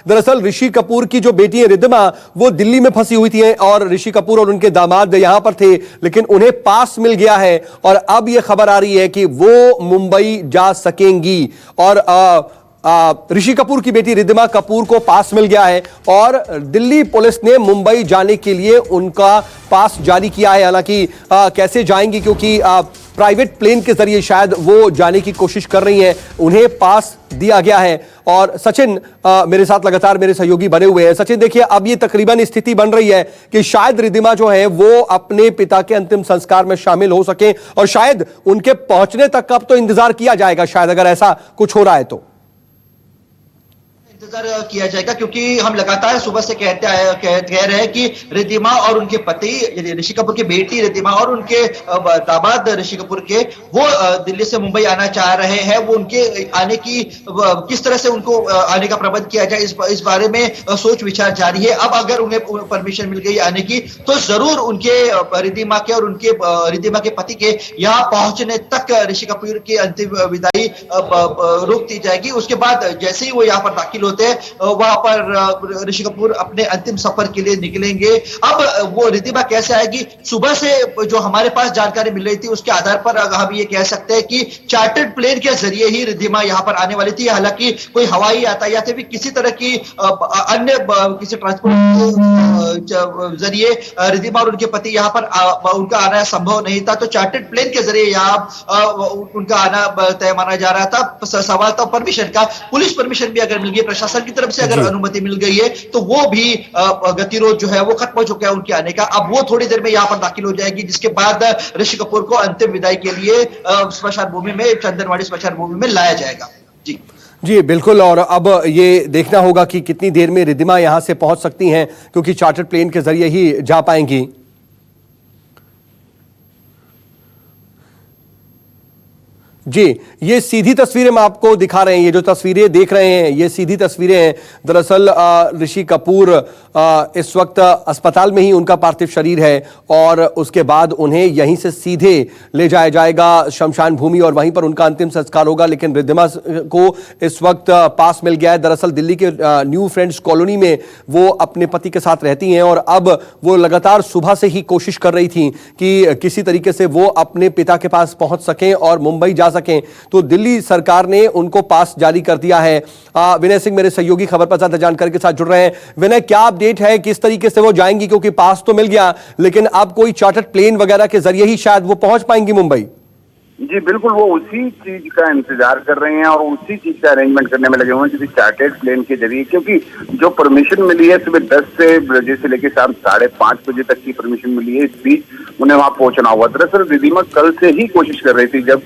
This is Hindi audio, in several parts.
दरअसल ऋषि कपूर की जो बेटी है रिद्धिमा, वो दिल्ली में फंसी हुई थी और ऋषि कपूर और उनके दामाद यहां पर थे, लेकिन उन्हें पास मिल गया है और अब यह खबर आ रही है कि वो मुंबई जा सकेंगी। और ऋषि कपूर की बेटी रिद्धिमा कपूर को पास मिल गया है और दिल्ली पुलिस ने मुंबई जाने के लिए उनका पास जारी किया है। हालांकि कैसे जाएंगी, क्योंकि प्राइवेट प्लेन के जरिए शायद वो जाने की कोशिश कर रही हैं, उन्हें पास दिया गया है। और सचिन मेरे साथ लगातार मेरे सहयोगी बने हुए हैं। सचिन देखिए, अब ये तकरीबन स्थिति बन रही है कि शायद रिद्धिमा जो है वो अपने पिता के अंतिम संस्कार में शामिल हो सके और शायद उनके पहुंचने तक का अब तो इंतजार किया जाएगा, शायद अगर ऐसा कुछ हो रहा है तो इंतजार किया जाएगा, क्योंकि हम लगातार सुबह से कह रहे हैं कि रिद्धिमा और उनके पति ऋषि कपूर की बेटी रिद्धिमा और उनके दामाद ऋषि कपूर के वो दिल्ली से मुंबई आना चाह रहे हैं। वो उनके आने की किस तरह से उनको आने का प्रबंध किया जाए इस बारे में सोच विचार जारी है। अब अगर उन्हें परमिशन मिल गई आने की तो जरूर उनके रिद्धिमा के और उनके रिद्धिमा के पति के यहाँ पहुंचने तक ऋषि कपूर की अंतिम विदाई रोक दी जाएगी। उसके बाद जैसे ही वो यहाँ पर दाखिल होते हैं वहां पर ऋषि कपूर अपने अंतिम सफर के लिए निकलेंगे। अब वो रिद्धिमा कैसे आएगी, सुबह से जो हमारे पास जानकारी मिल रही थी उसके आधार पर हम ये कह सकते हैं कि चार्टर्ड प्लेन के जरिए ही रिद्धिमा यहाँ पर आने वाली थी। हालांकि कोई हवाई यातायात भी किसी तरह की अन्य किसी ट्रांसपोर्ट जरिए रिद्धिमा और उनके पति यहाँ पर उनका आना संभव नहीं था, तो चार्टर्ड प्लेन के जरिए यहाँ उनका आना तय माना जा रहा था। सवाल था परमिशन का, पुलिस परमिशन भी अगर मिल गई, प्रशासन की तरफ से अगर अनुमति मिल गई है तो वो भी गतिरोध जो है वो खत्म हो चुका है उनके आने का। अब वो थोड़ी देर में यहाँ पर दाखिल हो जाएगी, जिसके बाद ऋषि कपूर को अंतिम विदाई के लिए स्मशान भूमि में, चंदनवाड़ी स्मशान भूमि में लाया जाएगा। जी जी बिल्कुल। और अब ये देखना होगा कि कितनी देर में रिद्धिमा यहां से पहुंच सकती हैं, क्योंकि चार्टर्ड प्लेन के जरिए ही जा पाएंगी। जी, ये सीधी तस्वीरें हम आपको दिखा रहे हैं। ये जो तस्वीरें देख रहे हैं ये सीधी तस्वीरें हैं। दरअसल ऋषि कपूर इस वक्त अस्पताल में ही उनका पार्थिव शरीर है और उसके बाद उन्हें यहीं से सीधे ले जाया जाएगा शमशान भूमि और वहीं पर उनका अंतिम संस्कार होगा। लेकिन रिद्धिमा को इस वक्त पास मिल गया है। दरअसल दिल्ली के न्यू फ्रेंड्स कॉलोनी में वो अपने पति के साथ रहती हैं और अब वो लगातार सुबह से ही कोशिश कर रही थी कि किसी तरीके से वो अपने पिता के पास पहुंच सकें और मुंबई जा सकें, तो दिल्ली सरकार ने उनको पास जारी कर दिया है। विनय सिंह मेरे सहयोगी खबर पर ज्यादा जानकारी के साथ जुड़ रहे हैं। विनय, क्या अपडेट है, किस तरीके से वो जाएंगी, क्योंकि पास तो मिल गया लेकिन अब कोई चार्टर्ड प्लेन वगैरह के जरिए ही शायद वो पहुंच पाएंगी मुंबई? जी बिल्कुल, वो उसी चीज का इंतजार कर रहे हैं और उसी चीज का अरेंजमेंट करने में लगे हुए हैं, किसी चार्टर्ड प्लेन के जरिए। क्योंकि जो परमिशन मिली है सुबह 10 बजे से लेकर शाम 5:30 बजे तक की परमिशन मिली है, इस बीच उन्हें वहां पहुंचना हुआ। दरअसल रिद्धिमा कल से ही कोशिश कर रही थी, जब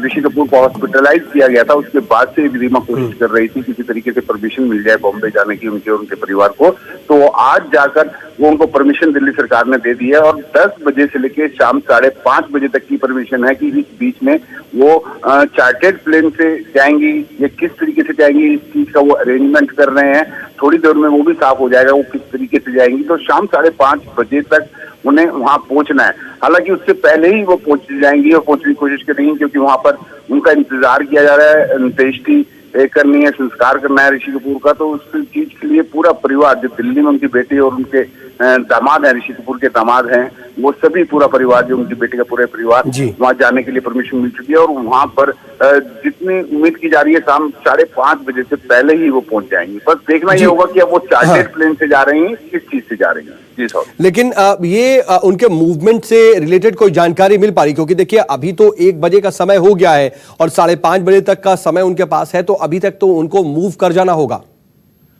ऋषि कपूर को हॉस्पिटलाइज किया गया था उसके बाद से रिद्धिमा कोशिश कर रही थी किसी तरीके से परमिशन मिल जाए बॉम्बे जाने की उनके और उनके परिवार को। तो आज जाकर वो उनको परमिशन दिल्ली सरकार ने दे दी है और 10 बजे से लेकर शाम 5:30 बजे तक की परमिशन है कि इस बीच में वो चार्टर्ड प्लेन से जाएंगी या किस तरीके से जाएंगी, इस चीज का वो अरेंजमेंट कर रहे हैं। थोड़ी देर में वो भी साफ हो जाएगा वो किस तरीके से जाएंगी। तो शाम 5:30 बजे तक उन्हें वहां पहुंचना है। हालांकि उससे पहले ही वो पहुंच जाएंगी और पहुंचने की कोशिश करेंगी, क्योंकि वहां पर उनका इंतजार किया जा रहा है, अंत्येष्टि करनी है, संस्कार करना है ऋषि कपूर का। तो उस चीज के लिए पूरा परिवार, जो दिल्ली में उनकी बेटी और उनके दामाद हैं, ऋषि कपूर के दामाद हैं, वो सभी पूरा परिवार, जो उनकी बेटी का पूरे परिवार वहां जाने के लिए परमिशन मिल चुकी है। और वहां पर जितनी उम्मीद की जा रही है शाम 5:30 बजे से पहले ही वो पहुंच जाएंगी। बस देखना ये होगा कि अब वो चार्टर्ड प्लेन से जा रही हैं, किस चीज से जा रही हैं। जी सर। लेकिन ये उनके मूवमेंट से रिलेटेड कोई जानकारी मिल पा रही? क्योंकि देखिए अभी तो 1 बजे का समय हो गया है और 5:30 बजे तक का समय उनके पास है, तो अभी तक तो उनको मूव कर जाना होगा।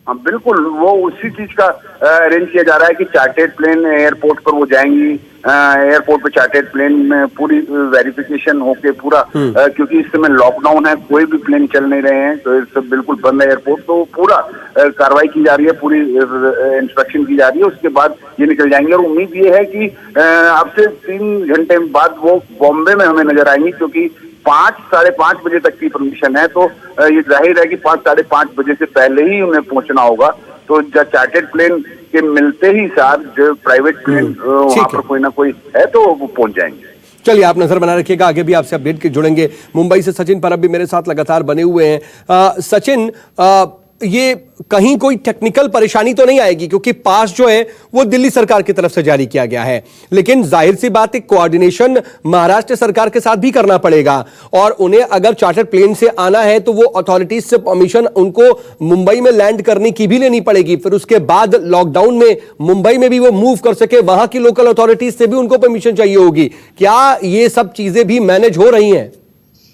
हाँ बिल्कुल, वो उसी चीज का अरेंज किया जा रहा है कि चार्टर्ड प्लेन एयरपोर्ट पर वो जाएंगी। एयरपोर्ट पे चार्टर्ड प्लेन में पूरी वेरिफिकेशन होके पूरा, क्योंकि इस समय लॉकडाउन है, कोई भी प्लेन चल नहीं रहे हैं, तो सब बिल्कुल बंद है एयरपोर्ट। तो पूरा कार्रवाई की जा रही है, पूरी इंस्पेक्शन की जा रही है, उसके बाद ये निकल जाएंगे। और उम्मीद ये है कि अब से 3 घंटे बाद वो बॉम्बे में हमें नजर आएंगी, क्योंकि 5-5:30 बजे तक की परमिशन है। तो ये जाहिर है कि 5-5:30 बजे से पहले ही उन्हें पहुंचना होगा। तो चार्टर्ड प्लेन के मिलते ही साथ जो प्राइवेट प्लेन वहां पर कोई ना कोई है तो वो पहुंच जाएंगे। चलिए, आप नजर बना रखिएगा, आगे भी आपसे अपडेट के जुड़ेंगे। मुंबई से सचिन परब भी मेरे साथ लगातार बने हुए हैं। सचिन, ये कहीं कोई टेक्निकल परेशानी तो नहीं आएगी, क्योंकि पास जो है वो दिल्ली सरकार की तरफ से जारी किया गया है, लेकिन जाहिर सी बात है कोऑर्डिनेशन महाराष्ट्र सरकार के साथ भी करना पड़ेगा। और उन्हें अगर चार्टर्ड प्लेन से आना है तो वो अथॉरिटीज से परमिशन उनको मुंबई में लैंड करने की भी लेनी पड़ेगी। फिर उसके बाद लॉकडाउन में मुंबई में भी वो मूव कर सके, वहां की लोकल अथॉरिटीज से भी उनको परमिशन चाहिए होगी। क्या ये सब चीजें भी मैनेज हो रही हैं?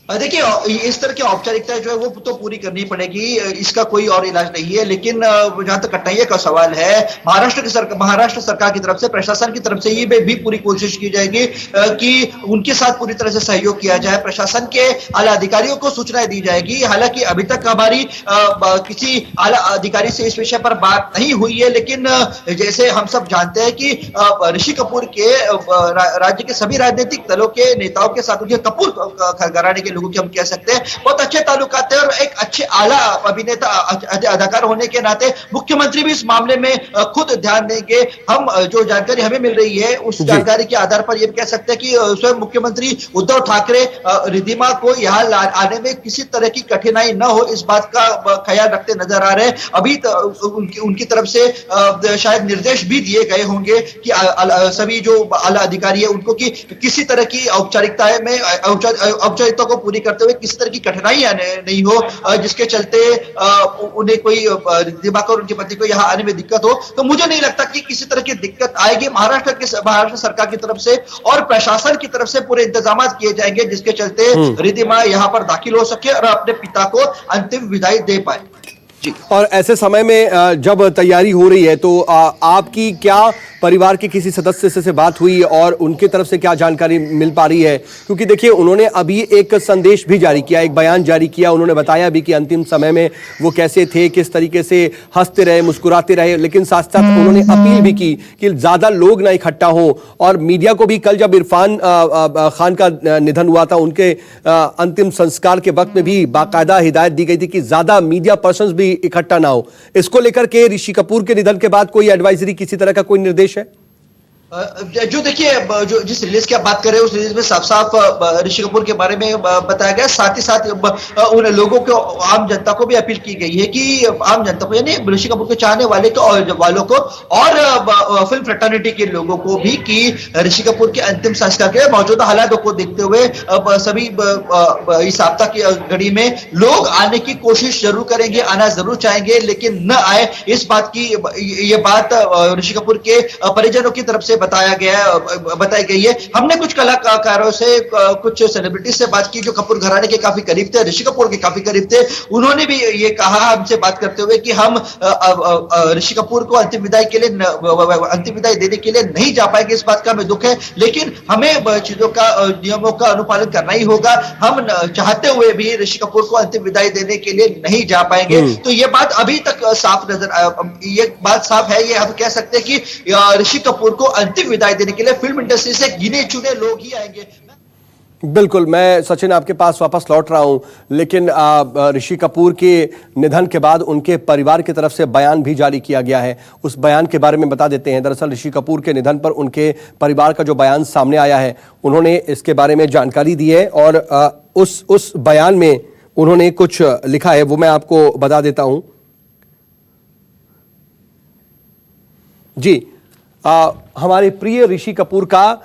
देखिए, इस तरह की औपचारिकताएं जो है वो तो पूरी करनी पड़ेगी, इसका कोई और इलाज नहीं है। लेकिन जहां तक कठिनाई का सवाल है, महाराष्ट्र सरकार की तरफ से, प्रशासन की तरफ से ये भी पूरी कोशिश की जाएगी कि उनके साथ पूरी तरह से सहयोग किया जाए। प्रशासन के आला अधिकारियों को सूचनाएं दी जाएगी। हालांकि अभी तक हमारी किसी आला अधिकारी से इस विषय पर बात नहीं हुई है, लेकिन जैसे हम सब जानते हैं कि ऋषि कपूर के राज्य के सभी राजनीतिक दलों के नेताओं के साथ, उनके कपूर घराने के लोगों की हम कह सकते हैं बहुत अच्छे ताल्लुकात है, और एक अच्छे आला अभिनेता अदाकार होने के नाते मुख्यमंत्री भी इस मामले में खुद ध्यान देंगे। हम जो जानकारी हमें मिल रही है उस जानकारी के आधार पर यह कह सकते हैं कि स्वयं मुख्यमंत्री उद्धव ठाकरे रिद्धिमा को यहाँ आने में किसी तरह की कठिनाई न हो, इस बात का ख्याल रखते नजर आ रहे हैं। अभी उनकी तरफ से शायद निर्देश भी दिए गए होंगे कि सभी जो आला अधिकारी है उनको कि किसी तरह की औपचारिकता को पूरी करते हुए किसी तरह की कठिनाई नहीं हो, जिसके चलते उन्हें कोई दिमाग और उनके पति को यहाँ आने में दिक्कत हो। तो मुझे नहीं लगता कि किसी तरह की दिक्कत आएगी। महाराष्ट्र सरकार की तरफ से और प्रशासन की तरफ से पूरे इंतजाम किए जाएंगे, जिसके चलते रिद्धिमा यहाँ पर दाखिल हो सके और अपने पिता को अंतिम विदाई दे पाए। जी। और ऐसे समय में जब तैयारी हो रही है तो आपकी क्या परिवार के किसी सदस्य से बात हुई और उनकी तरफ से क्या जानकारी मिल पा रही है? क्योंकि देखिए उन्होंने अभी एक संदेश भी जारी किया, एक बयान जारी किया, उन्होंने बताया भी कि अंतिम समय में वो कैसे थे, किस तरीके से हंसते रहे, मुस्कुराते रहे, लेकिन साथ साथ उन्होंने अपील भी की कि ज्यादा लोग ना इकट्ठा हो। और मीडिया को भी कल जब इरफान खान का निधन हुआ था, उनके अंतिम संस्कार के वक्त में भी बाकायदा हिदायत दी गई थी कि ज्यादा मीडिया पर्संस भी इकट्ठा ना हो। इसको लेकर के ऋषि कपूर के निधन के बाद कोई एडवाइजरी, किसी तरह का कोई निर्देश है? जो देखिए, जो जिस रिलीज की आप बात कर रहे हैं उस रिलीज में साफ साफ ऋषि कपूर के बारे में बताया गया। साथ ही साथ उन लोगों को, आम जनता को भी अपील की गई है कि आम जनता को, यानी ऋषि कपूर के चाहने वालों को और फिल्म फ्रेटर्निटी के लोगों को भी कि ऋषि कपूर के अंतिम संस्कार के मौजूदा हालातों को देखते हुए सभी इस आपदा की घड़ी में लोग आने की कोशिश जरूर करेंगे, आना जरूर चाहेंगे, लेकिन न आए। इस बात की ये बात ऋषि कपूर के परिजनों की तरफ से बताई गई है। हमने कुछ कलाकारों से, कुछ सेलिब्रिटी से बात की जो कपूर घराने के काफी करीब थे, ऋषि कपूर के काफी करीब थे। उन्होंने भी ये कहा हमसे बात करते हुए कि हम ऋषि कपूर को अंतिम विदाई देने के लिए नहीं जा पाएंगे। इस बात का हमें दुख है, लेकिन हमें चीजों का, नियमों का अनुपालन करना ही होगा। हम चाहते हुए भी ऋषि कपूर को अंतिम विदाई देने के लिए नहीं जा पाएंगे। तो ये बात अभी तक ये बात साफ है। ये हम कह सकते हैं कि ऋषि कपूर को अंतिम विदाई देने के लिए फिल्म इंडस्ट्री से गिने चुने लोग ही आएंगे। बिल्कुल, मैं सचिन आपके पास वापस लौट रहा हूं, लेकिन ऋषि कपूर के निधन के बाद उनके परिवार की तरफ से बयान भी जारी किया गया है। उस बयान के बारे में बता देते हैं। दरअसल ऋषि कपूर के निधन पर उनके परिवार का जो बयान सामने आया है, उन्होंने इसके बारे में जानकारी दी है और उस बयान में उन्होंने कुछ लिखा है, वो मैं आपको बता देता हूं। जी, हमारे प्रिय ऋषि कपूर का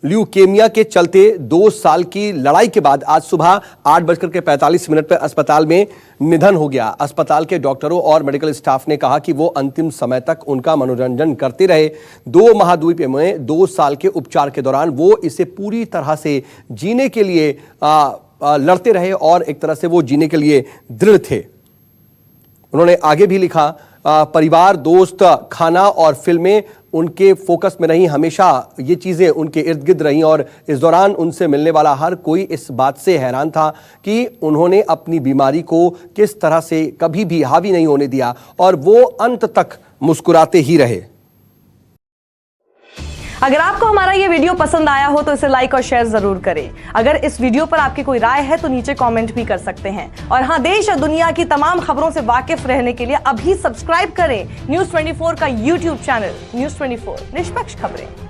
ल्यूकेमिया के चलते 2 साल की लड़ाई के बाद आज सुबह 8:45 पर अस्पताल में निधन हो गया। अस्पताल के डॉक्टरों और मेडिकल स्टाफ ने कहा कि वो अंतिम समय तक उनका मनोरंजन करते रहे। 2 महाद्वीप में 2 साल के उपचार के दौरान वो इसे पूरी तरह से जीने के लिए लड़ते रहे और एक तरह से वो जीने के लिए दृढ़ थे। उन्होंने आगे भी लिखा, परिवार, दोस्त, खाना और फिल्में उनके फोकस में रही। हमेशा ये चीजें उनके इर्द गिर्द रहीं और इस दौरान उनसे मिलने वाला हर कोई इस बात से हैरान था कि उन्होंने अपनी बीमारी को किस तरह से कभी भी हावी नहीं होने दिया और वो अंत तक मुस्कुराते ही रहे। अगर आपको हमारा ये वीडियो पसंद आया हो तो इसे लाइक और शेयर जरूर करें। अगर इस वीडियो पर आपकी कोई राय है तो नीचे कमेंट भी कर सकते हैं। और हाँ, देश और दुनिया की तमाम खबरों से वाकिफ रहने के लिए अभी सब्सक्राइब करें न्यूज़ 24 का YouTube चैनल। न्यूज़ 24, निष्पक्ष खबरें।